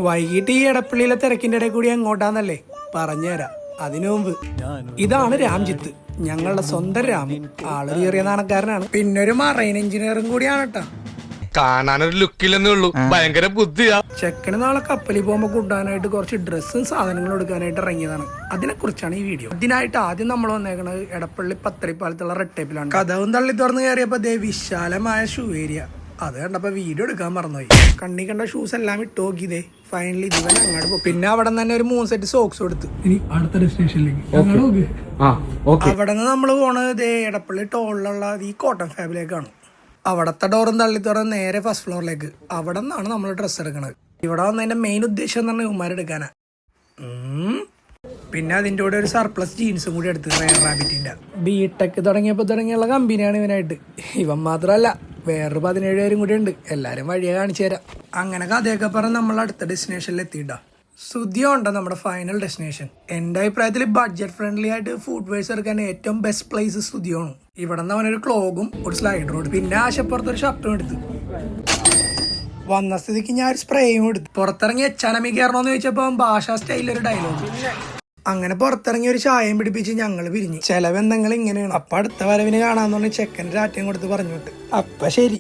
വൈകിട്ട് ഈ എടപ്പള്ളിയിലെ തിരക്കിന്റെ ഇടയിൽ കൂടി എങ്ങോട്ടാന്നല്ലേ പറഞ്ഞുതരാം. അതിനു മുമ്പ് ഇതാണ് രാംജിത്ത്, ഞങ്ങളുടെ സ്വന്തം രാമു. ആള് ചെറിയ നാണക്കാരനാണ്, പിന്നെ ഒരു മറൈൻ എഞ്ചിനീയറും കൂടിയാണ് കേട്ടാ. കാണാനൊരു ലുക്കില്ലെന്നേ ഉള്ളൂ, ഭയങ്കര ബുദ്ധിയാ. ചെക്കന് നാളെ കപ്പലിൽ പോകുമ്പോ കൂട്ടാനായിട്ട് കുറച്ച് ഡ്രസ്സും സാധനങ്ങളും എടുക്കാനായിട്ട് ഇറങ്ങിയതാണ്. അതിനെ കുറിച്ചാണ് ഈ വീഡിയോ. അതിനായിട്ട് ആദ്യം നമ്മൾ വന്നേക്കണത് എടപ്പള്ളി പത്തടിപ്പാലത്തുള്ള റെഡ് ടേപ്പിലാണ്. കഥവും തള്ളി തുറന്ന് കയറിയപ്പോ ദേ വിശാലമായ ഷൂ ഏരിയ. അത് കണ്ടപ്പോ വീഡിയോ എടുക്കാൻ മറന്നുപോയി. കണ്ണി കണ്ട ഷൂസ് എല്ലാം ഇട്ട് നോക്കിയതേ. ഫൈനലി ദിവൻ അങ്ങോട്ട് പോകും. പിന്നെ അവിടെ തന്നെ ഒരു 3 സെറ്റ് സോക്സ് കൊടുത്തു. ഇനി അടുത്ത ഡെസ്റ്റിനേഷനിലേക്ക് അവിടെ നിന്ന് നമ്മൾ പോണത് ദേ എടപ്പള്ളി ടോളിലുള്ള ഈ കോട്ടൺ ഫാബിലേക്കാണ്. അവിടത്തെ ഡോറും തള്ളി തുറന്ന് നേരെ ഫസ്റ്റ് ഫ്ലോറിലേക്ക്. അവിടെ നിന്നാണ് നമ്മൾ ഡ്രസ്സ് എടുക്കുന്നത്. ഇവിടെ വന്നതിന്റെ മെയിൻ ഉദ്ദേശം എന്ന് പറഞ്ഞാൽ ഉമ്മാരെടുക്കാനാ. പിന്നെ അതിൻ്റെ കൂടെ ഒരു സർപ്ലസ് ജീൻസും കൂടി എടുത്ത് റയർ റാബിറ്റിന്റെ. ബിടെക് തുടങ്ങിയുള്ള കമ്പനിയാണ് ഇവനായിട്ട്. ഇവൻ മാത്രമല്ല വേറൊരു 17 പേരും കൂടി ഉണ്ട്. എല്ലാരും വഴിയെ കാണിച്ചു തരാം. അങ്ങനെ കഥയൊക്കെ പറഞ്ഞ് നമ്മൾ അടുത്ത ഡെസ്റ്റിനേഷനിൽ എത്തിയിട്ടാ. സുദ്യോ ഉണ്ടോ നമ്മുടെ ഫൈനൽ ഡെസ്റ്റിനേഷൻ. എന്റെ അഭിപ്രായത്തിൽ ബഡ്ജറ്റ് ഫ്രണ്ട്ലി ആയിട്ട് ഫുഡ് വേഴ്സ് എടുക്കാൻ ഏറ്റവും ബെസ്റ്റ് പ്ലേസ് സുദ്യോ ആണ്. ഇവിടെ നിന്ന് അവനൊരു ക്ലോഗും ഒരു സ്ലൈഡറും പിന്നെ ആശപ്പുറത്ത് ഒരു ഷർട്ടും എടുത്തു. വന്ന സ്ഥിതിക്ക് ഞാൻ ഒരു സ്പ്രേയും എടുത്തു. പുറത്തിറങ്ങി എച്ചാനമി കയറണോന്ന് ചോദിച്ചപ്പോ ഭാഷാ സ്റ്റൈലൊരു ഡയലോഗ്. അങ്ങനെ പുറത്തിറങ്ങി ഒരു ചായയും പിടിപ്പിച്ച് ഞങ്ങൾ പിരിഞ്ഞു. ചെലവ് എന്തെങ്കിലും ഇങ്ങനെയാണ്. അപ്പൊ അടുത്ത വരവിന് കാണാന്ന് പറഞ്ഞ് ചെക്കൻ്റെ രാറ്റയും കൊടുത്ത് പറഞ്ഞു വിട്ട്. അപ്പൊ ശരി.